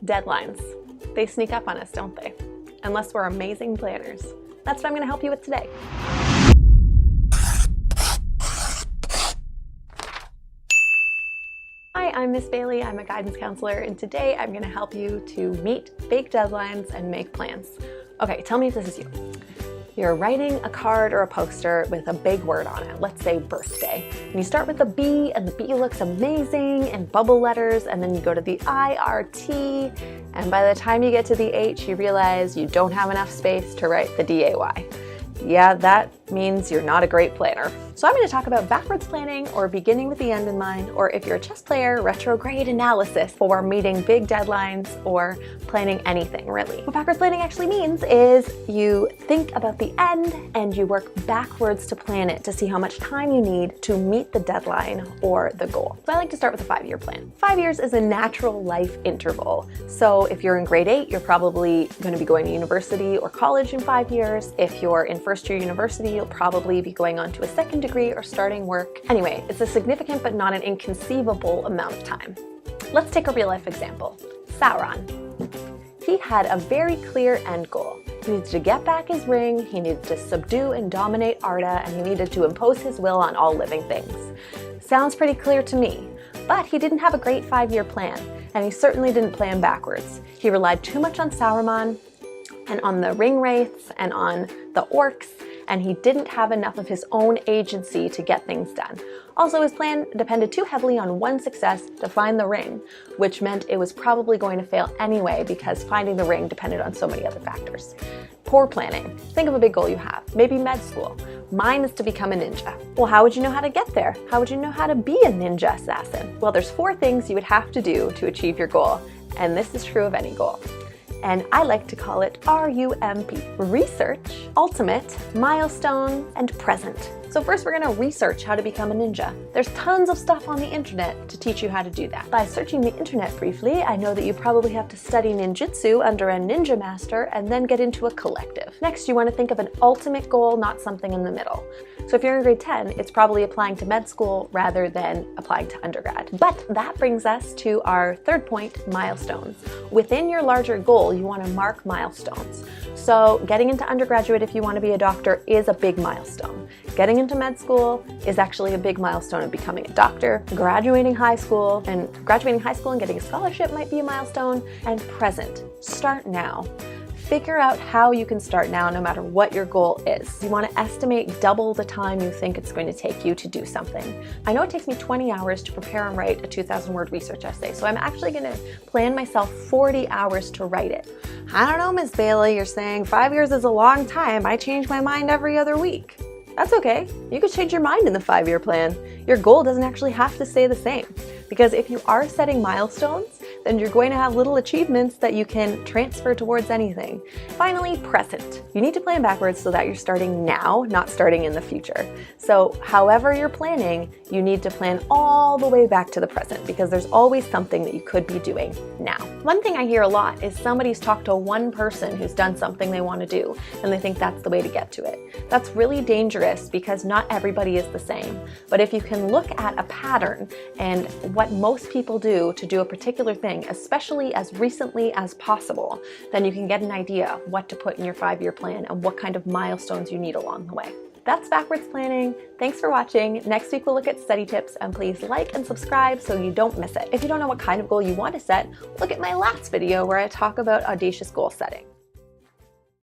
Deadlines. They sneak up on us, don't they? Unless we're amazing planners. That's what I'm going to help you with today. Hi, I'm Miss Bailey. I'm a guidance counselor, and today I'm going to help you to meet big deadlines and make plans. Okay, tell me if this is you. You're writing a card or a poster with a big word on it, let's say birthday. And you start with the B, and the B looks amazing in bubble letters, and then you go to the I-R-T, and by the time you get to the H, you realize you don't have enough space to write the D-A-Y. Yeah, that means you're not a great planner. So I'm going to talk about backwards planning, or beginning with the end in mind, or if you're a chess player, retrograde analysis for meeting big deadlines or planning anything really. What backwards planning actually means is you think about the end and you work backwards to plan it to see how much time you need to meet the deadline or the goal. So I like to start with a 5-year plan. 5 years is a natural life interval. So if you're in grade 8, you're probably going to be going to university or college in 5 years. If you're in first year university, you'll probably be going on to a second degree or starting work. Anyway, it's a significant but not an inconceivable amount of time. Let's take a real life example. Sauron. He had a very clear end goal. He needed to get back his ring, he needed to subdue and dominate Arda, and he needed to impose his will on all living things. Sounds pretty clear to me, but he didn't have a great 5-year plan, and he certainly didn't plan backwards. He relied too much on Saruman, and on the ring wraiths, and on the orcs, and he didn't have enough of his own agency to get things done. Also, his plan depended too heavily on one success to find the ring, which meant it was probably going to fail anyway because finding the ring depended on so many other factors. Poor planning. Think of a big goal you have, maybe med school. Mine is to become a ninja. Well, how would you know how to get there? How would you know how to be a ninja assassin? Well, there's 4 things you would have to do to achieve your goal, and this is true of any goal. And I like to call it RUMP. Research, ultimate, milestone, and present. So first we're going to research how to become a ninja. There's tons of stuff on the internet to teach you how to do that. By searching the internet briefly, I know that you probably have to study ninjutsu under a ninja master and then get into a collective. Next, you want to think of an ultimate goal, not something in the middle. So if you're in grade 10, it's probably applying to med school rather than applying to undergrad. But that brings us to our third point, milestones. Within your larger goal, you want to mark milestones. So getting into undergraduate if you want to be a doctor is a big milestone. Getting into med school is actually a big milestone of becoming a doctor. Graduating high school and getting a scholarship might be a milestone. And present, start now. Figure out how you can start now no matter what your goal is. You want to estimate double the time you think it's going to take you to do something. I know it takes me 20 hours to prepare and write a 2,000-word research essay, so I'm actually going to plan myself 40 hours to write it. I don't know, Miss Bailey, you're saying 5 years is a long time. I change my mind every other week. That's okay. You could change your mind in the 5-year plan. Your goal doesn't actually have to stay the same. Because if you are setting milestones, then you're going to have little achievements that you can transfer towards anything. Finally, present. You need to plan backwards so that you're starting now, not starting in the future. So however you're planning, you need to plan all the way back to the present because there's always something that you could be doing now. One thing I hear a lot is somebody's talked to one person who's done something they want to do and they think that's the way to get to it. That's really dangerous because not everybody is the same. But if you can look at a pattern and what most people do to do a particular thing, especially as recently as possible, then you can get an idea what to put in your 5-year plan and what kind of milestones you need along the way. That's backwards planning. Thanks for watching. Next week we'll look at study tips, and please like and subscribe so you don't miss it. If you don't know what kind of goal you want to set, look at my last video where I talk about audacious goal setting.